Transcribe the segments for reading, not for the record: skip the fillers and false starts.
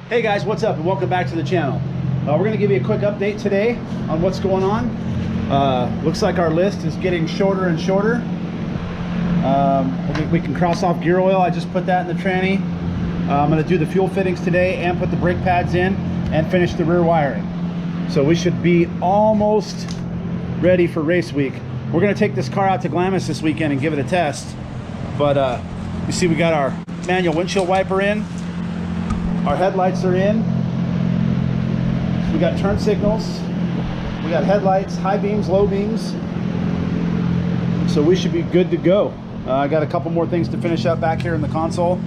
Hey guys, what's up and welcome back to the channel. We're going to give you a quick update today on what's going on. Looks like our list is getting shorter and shorter. We can cross off gear oil. I just put that in the tranny. I'm going to do the fuel fittings today and put the brake pads in and finish the rear wiring. So we should be almost ready for race week. We're going to take this car out to Glamis this weekend and give it a test. But you see we got our manual windshield wiper in. Our headlights are in. We got turn signals. We got headlights, high beams, low beams. So we should be good to go. I got a couple more things to finish up back here in the console.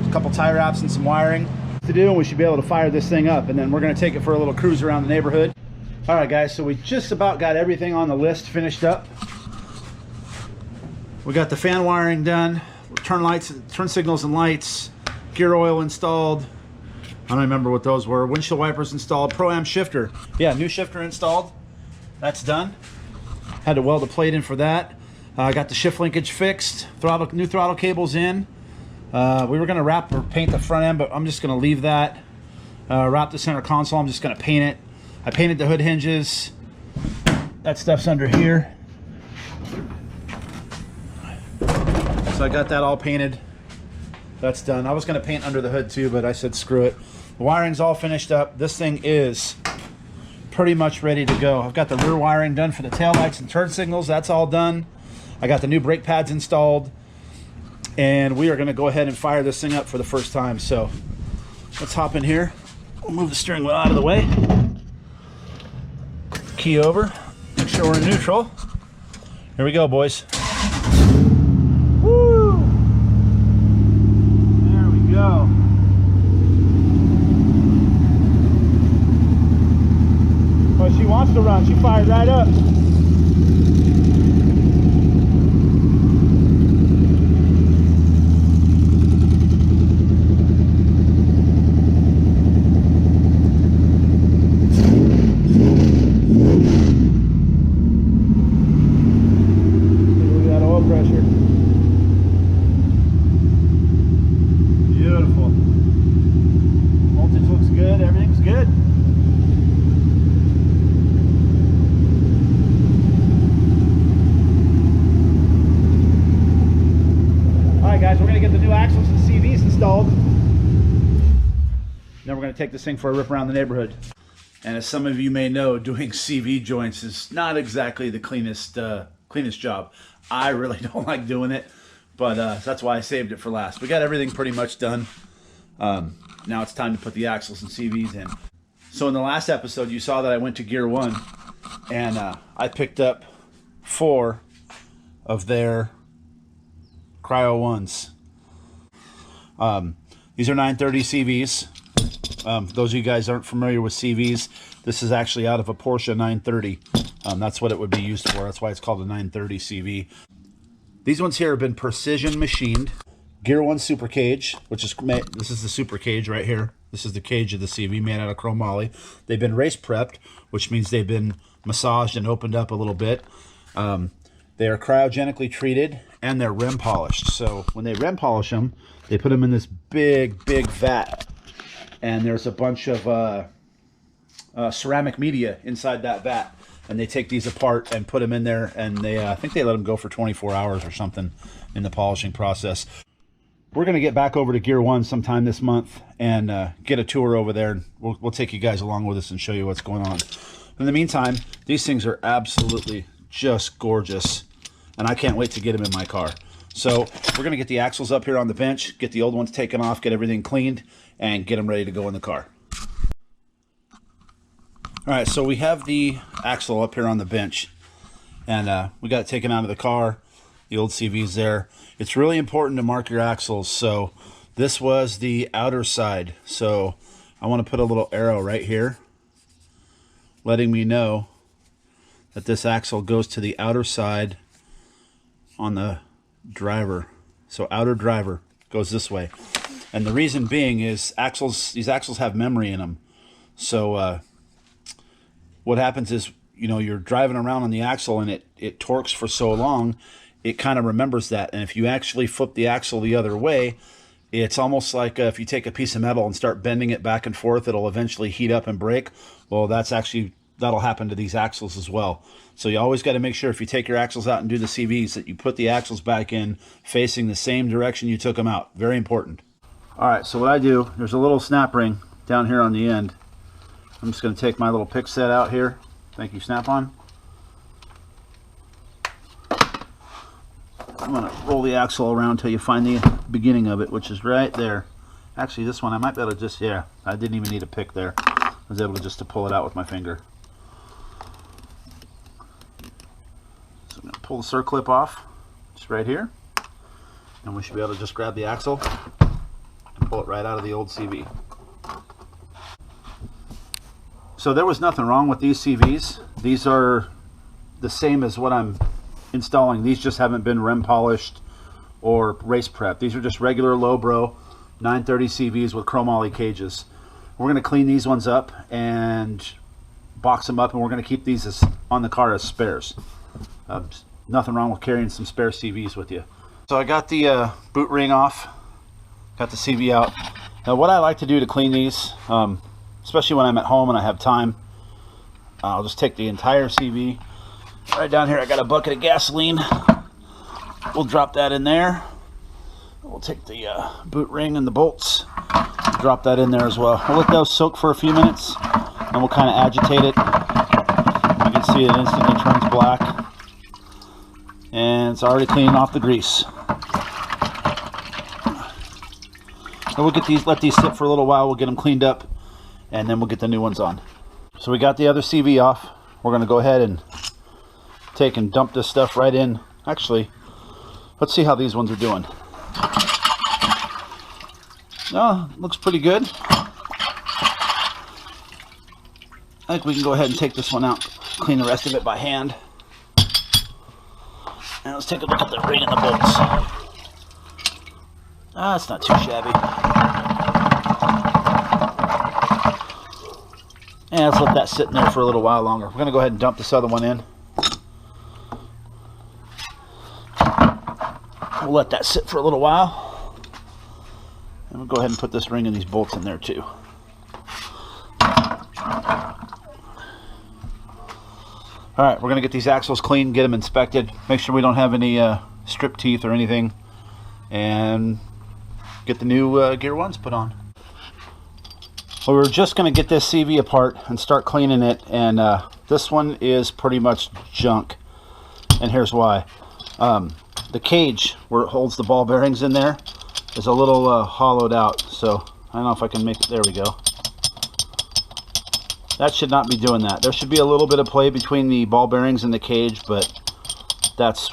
A couple tie wraps and some wiring to do, and we should be able to fire this thing up. And then we're going to take it for a little cruise around the neighborhood. All right, guys. So we just about got everything on the list finished up. We got the fan wiring done, turn lights, turn signals and lights, gear oil installed. I don't remember what those were. Windshield wipers installed. Pro-Am shifter. Yeah, new shifter installed. That's done. Had to weld the plate in for that. I got the shift linkage fixed. New throttle cables in. We were going to wrap or paint the front end, but I'm just going to leave that. Wrap the center console. I'm just going to paint it. I painted the hood hinges. That stuff's under here. So I got that all painted. That's done. I was going to paint under the hood too, but I said screw it. The wiring's all finished up. This thing is pretty much ready to go. I've got the rear wiring done for the taillights and turn signals. That's all done. I got the new brake pads installed. And we are going to go ahead and fire this thing up for the first time. So let's hop in here. We'll move the steering wheel out of the way. Key over. Make sure we're in neutral. Here we go, boys. Woo! There we go. Well, she wants to run. She fired right up. Now we're going to take this thing for a rip around the neighborhood. And as some of you may know, doing CV joints is not exactly the cleanest job. I really don't like doing it, but that's why I saved it for last. We got everything pretty much done. Now it's time to put the axles and CVs in. So in the last episode, you saw that I went to Gear 1, and I picked up 4 of their Cryo 1s. These are 930 CVs. Those of you guys aren't familiar with CVs, this is actually out of a Porsche 930. That's what it would be used for. That's why it's called a 930 CV. These ones here have been precision machined. Gear 1 super cage, which is this is the super cage right here. This is the cage of the CV made out of chromoly. They've been race prepped, which means they've been massaged and opened up a little bit. They are cryogenically treated and they're rim polished. So when they rim polish them, they put them in this big vat. And there's a bunch of ceramic media inside that vat. And they take these apart and put them in there. And they, I think they let them go for 24 hours or something in the polishing process. We're going to get back over to Gear 1 sometime this month and get a tour over there. We'll take you guys along with us and show you what's going on. In the meantime, these things are absolutely just gorgeous. And I can't wait to get them in my car. So we're going to get the axles up here on the bench, get the old ones taken off, get everything cleaned, and get them ready to go in the car. All right, so we have the axle up here on the bench, and we got it taken out of the car. The old CV's there. It's really important to mark your axles. So this was the outer side. So I want to put a little arrow right here, letting me know that this axle goes to the outer side on the driver. So outer driver goes this way. And the reason being is these axles have memory in them. So what happens is, you know, you're driving around on the axle and it torques for so long, it kind of remembers that. And if you actually flip the axle the other way, It's almost like if you take a piece of metal and start bending it back and forth, it'll eventually heat up and break. Well, that'll happen to these axles as well. So you always got to make sure if you take your axles out and do the CVs that you put the axles back in facing the same direction you took them out. Very important. All right, so what I do, there's a little snap ring down here on the end. I'm just going to take my little pick set out here. Thank you, Snap-on. I'm going to roll the axle around till you find the beginning of it, which is right there. Actually, this one I might be able to just, yeah, I didn't even need a pick there. I was able to just to pull it out with my finger. So I'm going to pull the circlip off, just right here. And we should be able to just grab the axle and pull it right out of the old CV. So there was nothing wrong with these CVs. These are the same as what I'm installing. These just haven't been rim polished or race prep. These are just regular lowbro 930 CVs with chromoly cages. We're going to clean these ones up and box them up, and we're going to keep these on the car as spares. Nothing wrong with carrying some spare CVs with you. So I got the boot ring off, got the CV out. Now what I like to do to clean these, especially when I'm at home and I have time, I'll just take the entire CV. Right down here I got a bucket of gasoline. We'll drop that in there. We'll take the boot ring and the bolts, drop that in there as well. We'll let those soak for a few minutes and we'll kind of agitate it. You can see it instantly turns black and it's already cleaning off the grease. And we'll get let these sit for a little while. We'll get them cleaned up and then we'll get the new ones on. So we got the other CV off. We're going to go ahead and take and dump this stuff right in. Actually, let's see how these ones are doing. Oh, looks pretty good. I think we can go ahead and take this one out, clean the rest of it by hand. And let's take a look at the ring and the bolts. Ah, it's not too shabby. And let's let that sit in there for a little while longer. We're going to go ahead and dump this other one in. We'll let that sit for a little while. And we'll go ahead and put this ring and these bolts in there too. Alright, we're going to get these axles clean, get them inspected, make sure we don't have any strip teeth or anything, and get the new gear ones put on. Well, we're just going to get this CV apart and start cleaning it, and this one is pretty much junk, and here's why. The cage where it holds the ball bearings in there is a little hollowed out, so I don't know if I can make it. There we go. That should not be doing that. There should be a little bit of play between the ball bearings and the cage, but that's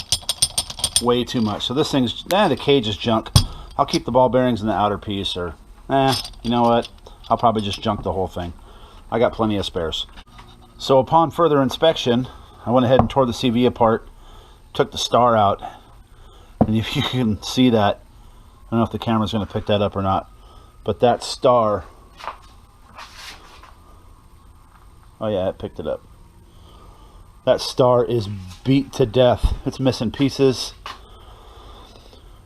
way too much. So this thing's, the cage is junk. I'll keep the ball bearings in the outer piece, or you know what? I'll probably just junk the whole thing. I got plenty of spares. So upon further inspection, I went ahead and tore the CV apart, took the star out, and if you can see that, I don't know if the camera's going to pick that up or not, but that star, oh yeah, it picked it up. That star is beat to death. It's missing pieces.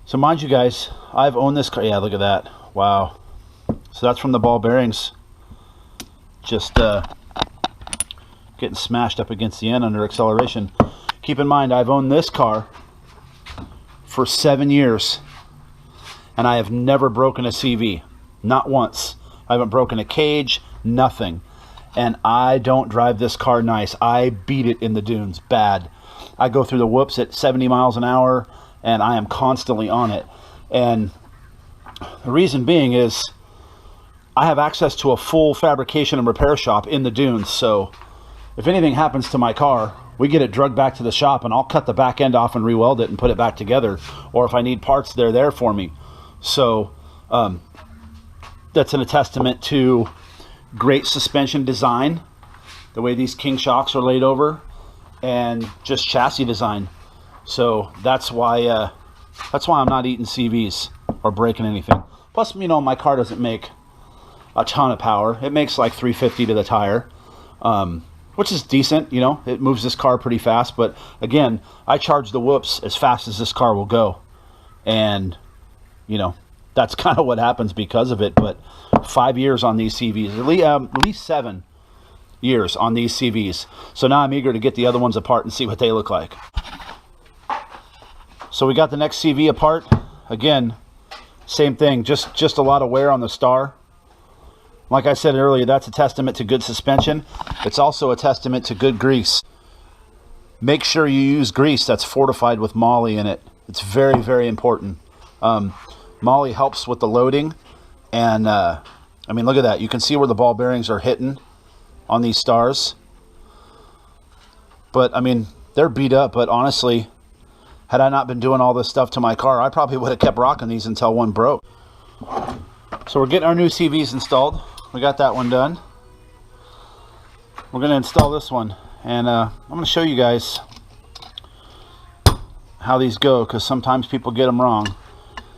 So mind you guys, I've owned this car. Yeah, look at that. Wow. So that's from the ball bearings just getting smashed up against the end under acceleration. Keep in mind, I've owned this car for 7 years and I have never broken a CV. Not once. I haven't broken a cage, nothing. And I don't drive this car nice. I beat it in the dunes bad. I go through the whoops at 70 miles an hour and I am constantly on it. And the reason being is I have access to a full fabrication and repair shop in the dunes. So if anything happens to my car, we get it drugged back to the shop and I'll cut the back end off and re-weld it and put it back together. Or if I need parts, they're there for me. So that's a testament to great suspension design, the way these King shocks are laid over, and just chassis design. So that's why I'm not eating CVs or breaking anything. Plus, you know, my car doesn't make a ton of power. It makes like 350 to the tire, which is decent. You know, it moves this car pretty fast. But again, I charge the whoops as fast as this car will go, and you know, that's kind of what happens because of it. But 5 years on these CVs, at least 7 years on these CVs. So now I'm eager to get the other ones apart and see what they look like. So we got the next CV apart. Again, same thing, just a lot of wear on the star. Like I said earlier, that's a testament to good suspension. It's also a testament to good grease. Make sure you use grease that's fortified with moly in it. It's very, very important. Moly helps with the loading. And, I mean, look at that. You can see where the ball bearings are hitting on these stars. But, I mean, they're beat up. But honestly, had I not been doing all this stuff to my car, I probably would have kept rocking these until one broke. So we're getting our new CVs installed. We got that one done. We're going to install this one. And I'm going to show you guys how these go, because sometimes people get them wrong.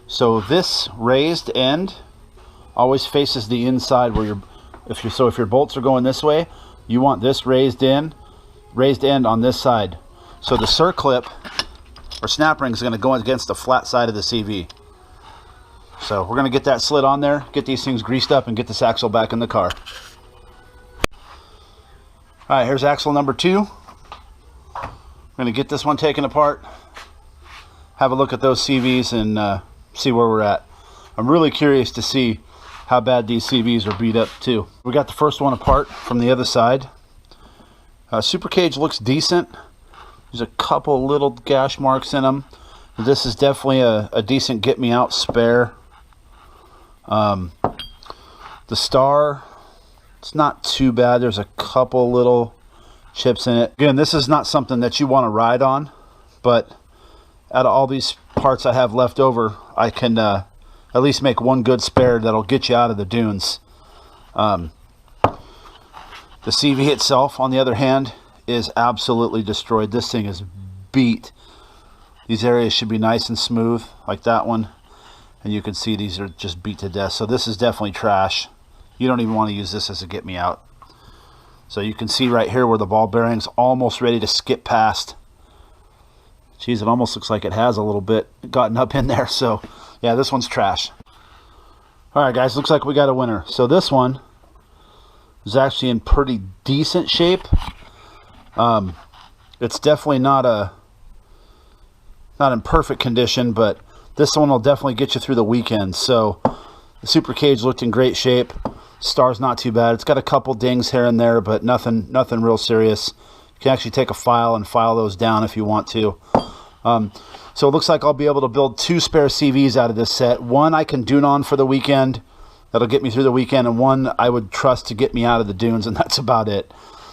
So this raised end always faces the inside where if your bolts are going this way, you want this raised end on this side. So the circlip or snap ring is going to go against the flat side of the CV. So we're going to get that slid on there, get these things greased up, and get this axle back in the car. All right, here's axle number 2. We're going to get this one taken apart, have a look at those CVs, and see where we're at. I'm really curious to see how bad these CVs are beat up too. We got the first one apart from the other side. Super cage looks decent. There's a couple little gash marks in them. This is definitely a decent get me out spare. The star, it's not too bad. There's a couple little chips in it. Again, this is not something that you want to ride on, but out of all these parts I have left over, I can at least make one good spare that'll get you out of the dunes. The CV itself, on the other hand, is absolutely destroyed. This thing is beat. These areas should be nice and smooth, like that one. And you can see these are just beat to death. So this is definitely trash. You don't even want to use this as a get me out. So you can see right here where the ball bearing's almost ready to skip past. Geez, it almost looks like it has a little bit gotten up in there. So yeah, this one's trash. All right, guys, looks like we got a winner. So this one is actually in pretty decent shape. It's definitely not in perfect condition, but this one will definitely get you through the weekend. So the super cage looked in great shape. Star's not too bad. It's got a couple dings here and there, but nothing real serious. You can actually take a file and file those down if you want to. So it looks like I'll be able to build 2 spare CVs out of this set. One I can dune on for the weekend. That'll get me through the weekend. And one I would trust to get me out of the dunes, and that's about it.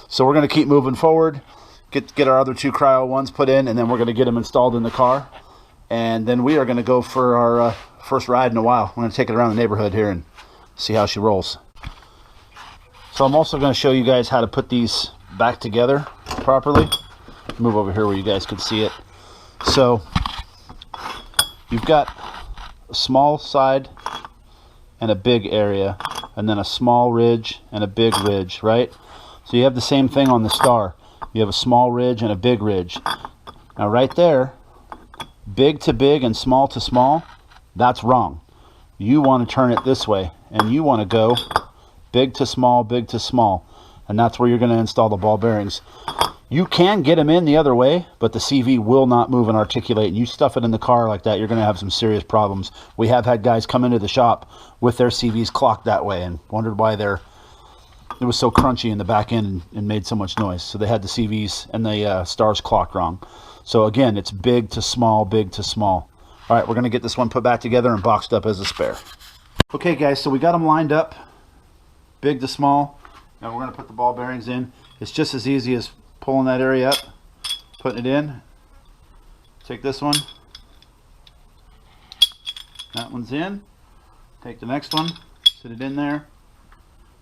So we're going to keep moving forward. Get our other 2 cryo ones put in, and then we're going to get them installed in the car. And then we are going to go for our first ride in a while. I'm going to take it around the neighborhood here and see how she rolls. So I'm also going to show you guys how to put these back together properly. Move over here where you guys can see it. So you've got a small side and a big area, and then a small ridge and a big ridge, right? So you have the same thing on the star. You have a small ridge and a big ridge. Now right there, big to big and small to small, that's wrong. You want to turn it this way, and you want to go big to small, and that's where you're going to install the ball bearings. You can get them in the other way, but the CV will not move and articulate, and you stuff it in the car like that, you're going to have some serious problems. We have had guys come into the shop with their CVs clocked that way and wondered why it was so crunchy in the back end and made so much noise. So they had the CVs and the stars clocked wrong. So again, it's big to small, big to small. All right, we're going to get this one put back together and boxed up as a spare. Okay, guys, so we got them lined up, big to small. Now we're going to put the ball bearings in. It's just as easy as pulling that area up, putting it in. Take this one. That one's in. Take the next one, sit it in there.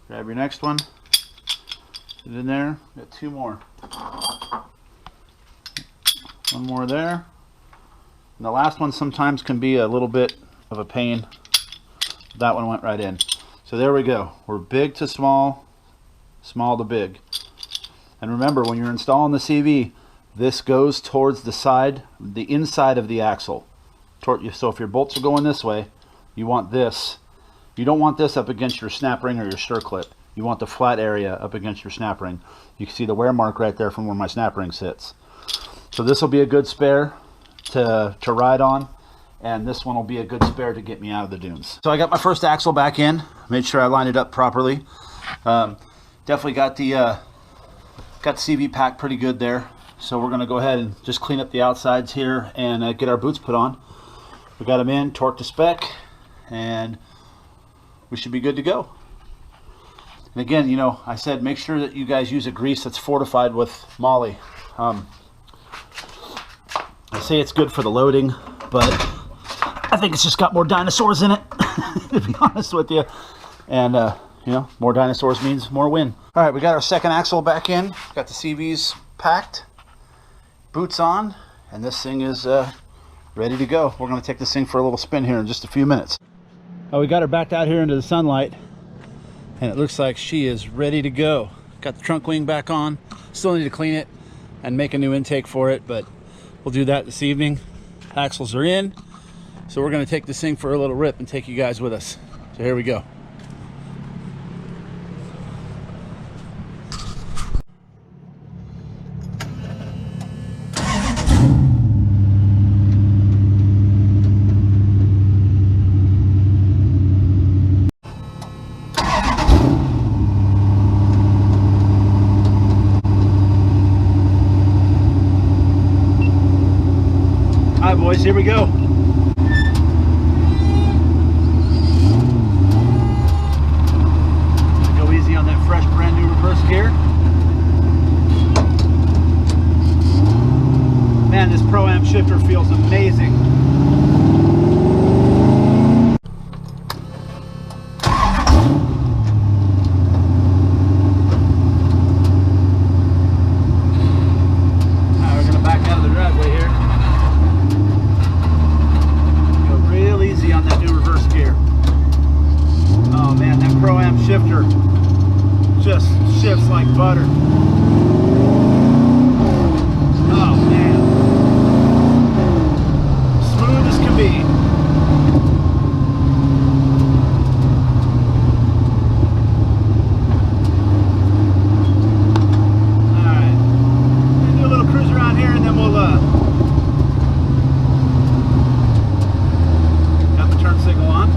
Grab your next one, sit it in there. Got 2 more. One more there. And the last one sometimes can be a little bit of a pain. That one went right in. So there we go. We're big to small, small to big. And remember, when you're installing the CV, this goes towards the side, the inside of the axle. So if your bolts are going this way, you want this. You don't want this up against your snap ring or your stir clip. You want the flat area up against your snap ring. You can see the wear mark right there from where my snap ring sits. So this will be a good spare to ride on, and this one will be a good spare to get me out of the dunes. So I got my first axle back in, made sure I lined it up properly. Definitely got the CV pack pretty good there. So we're gonna go ahead and just clean up the outsides here and get our boots put on. We got them in, torque to spec, and we should be good to go. And again, you know, I said make sure that you guys use a grease that's fortified with moly. I say it's good for the loading, but I think it's just got more dinosaurs in it, to be honest with you. And, you know, more dinosaurs means more win. All right, we got our second axle back in. Got the CVs packed, boots on, and this thing is ready to go. We're going to take this thing for a little spin here in just a few minutes. Oh, we got her backed out here into the sunlight, and it looks like she is ready to go. Got the trunk wing back on. Still need to clean it and make a new intake for it, but we'll do that this evening. Axles are in, so we're going to take this thing for a little rip and take you guys with us. So here we go. All right, boys, here we go. Go easy on that fresh, brand new reverse gear. Man, this Pro-Am shifter feels amazing. We're gonna back out of the driveway here. On that new reverse gear. Oh man, that Pro-Am shifter just shifts like butter. Oh man, smooth as can be. All right, we'll do a little cruise around here, and then we'll turn signal on.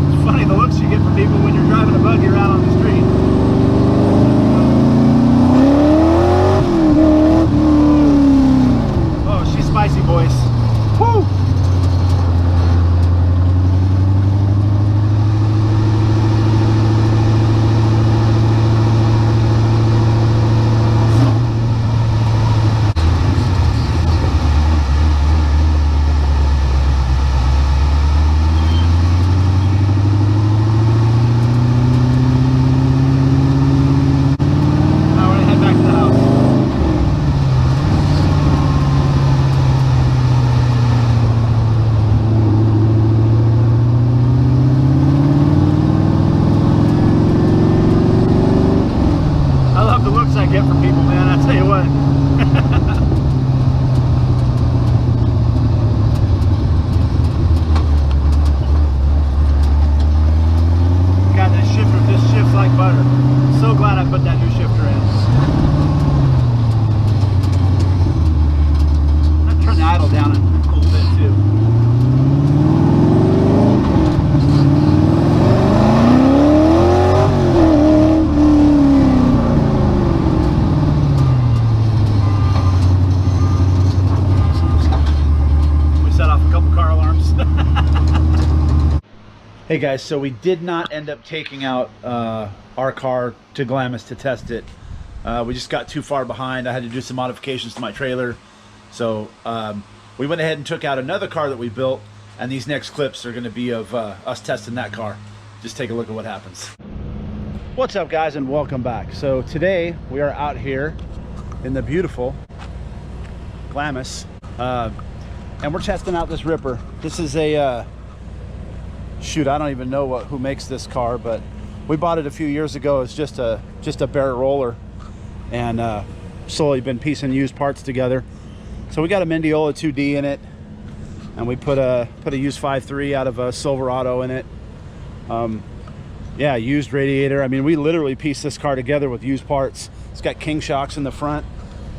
It's funny the looks you get from people when you're driving a buggy around on the street. Oh, she's spicy, boys. Woo! I get from people, man, I tell you what. God, that shifter just shifts like butter. So glad I put that new shifter in. I turn the idle down a little bit too. Hey guys, so we did not end up taking out our car to Glamis to test it. We just got too far behind. I had to do some modifications to my trailer. So we went ahead and took out another car that we built, and these next clips are going to be of us testing that car. Just take a look at what happens. What's up guys, and welcome back. So today we are out here in the beautiful Glamis, and we're testing out this Ripper. This is a shoot, I don't even know who makes this car, but we bought it a few years ago as just a bare roller, and slowly been piecing used parts together. So we got a Mendiola 2D in it, and we put a used 5.3 out of a Silverado in it. Yeah, used radiator. I mean, we literally pieced this car together with used parts. It's got king shocks in the front,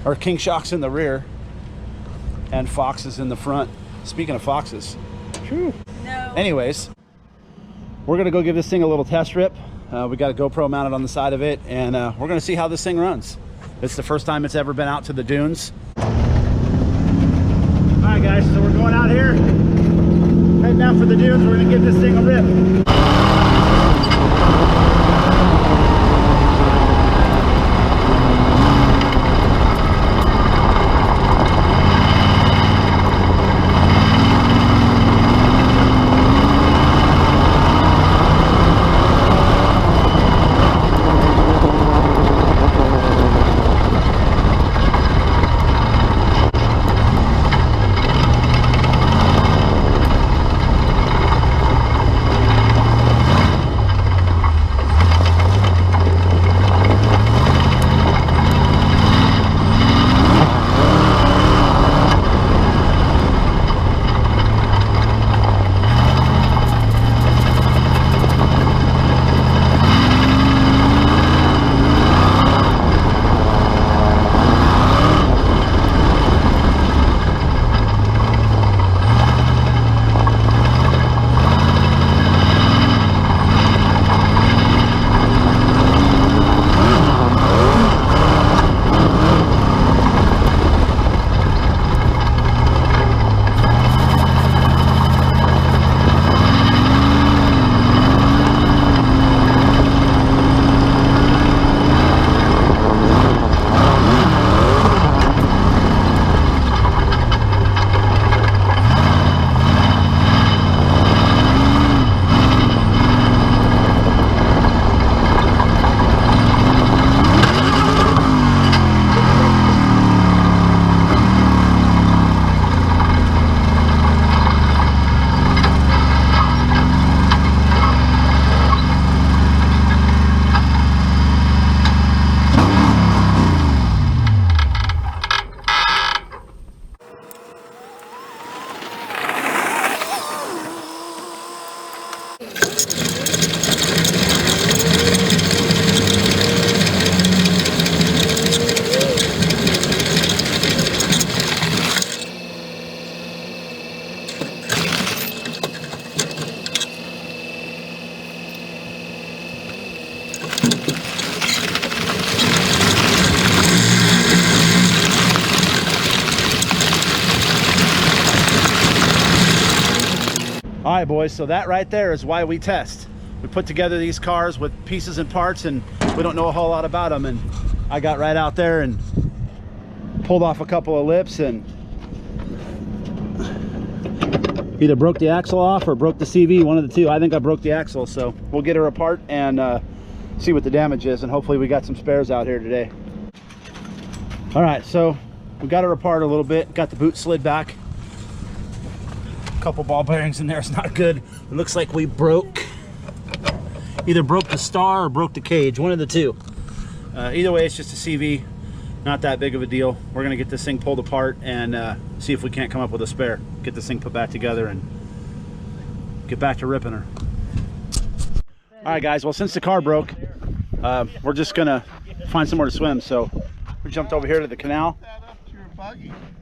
or king shocks in the rear, and Foxes in the front. Speaking of Foxes, whew. No. Anyways, we're gonna go give this thing a little test rip. We got a GoPro mounted on the side of it, and we're gonna see how this thing runs. It's the first time it's ever been out to the dunes. All right, guys, so we're going out here, heading out for the dunes. We're gonna give this thing a rip. All right, boys, so that right there is why we test. We put together these cars with pieces and parts, and we don't know a whole lot about them. And I got right out there and pulled off a couple of lips and either broke the axle off or broke the CV, one of the two. I think I broke the axle, so we'll get her apart and see what the damage is, and hopefully we got some spares out here today. All right, so we got her apart a little bit, got the boot slid back. Couple ball bearings in there. It's not good. It looks like we either broke the star or broke the cage, one of the two. Either way, it's just a CV, not that big of a deal. We're gonna get this thing pulled apart and see if we can't come up with a spare, get this thing put back together and get back to ripping her. All right, guys, well, since the car broke, we're just gonna find somewhere to swim. So we jumped over here to the canal,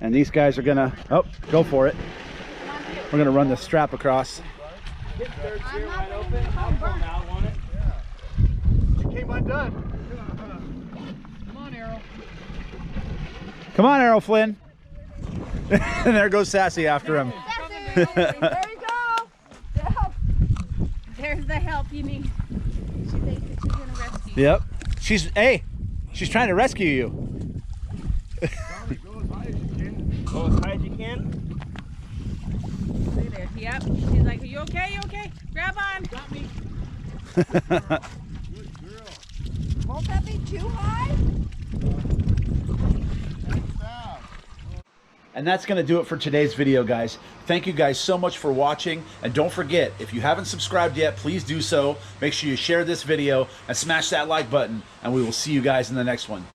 and these guys are gonna go for it. We're gonna run the strap across. It came undone. Come on, Errol. Come on, Errol Flynn. And there goes Sassy after him. There you go. The help. There's the help you need. She thinks that she's gonna rescue you. Yep. She's trying to rescue you. Go as high as you can. Go as high as you can. Look there. Yep. She's like, are you okay? You okay? Grab on. Got me. Good girl. Won't that be too high? And that's going to do it for today's video, guys. Thank you guys so much for watching. And don't forget, if you haven't subscribed yet, please do so. Make sure you share this video and smash that like button. And we will see you guys in the next one.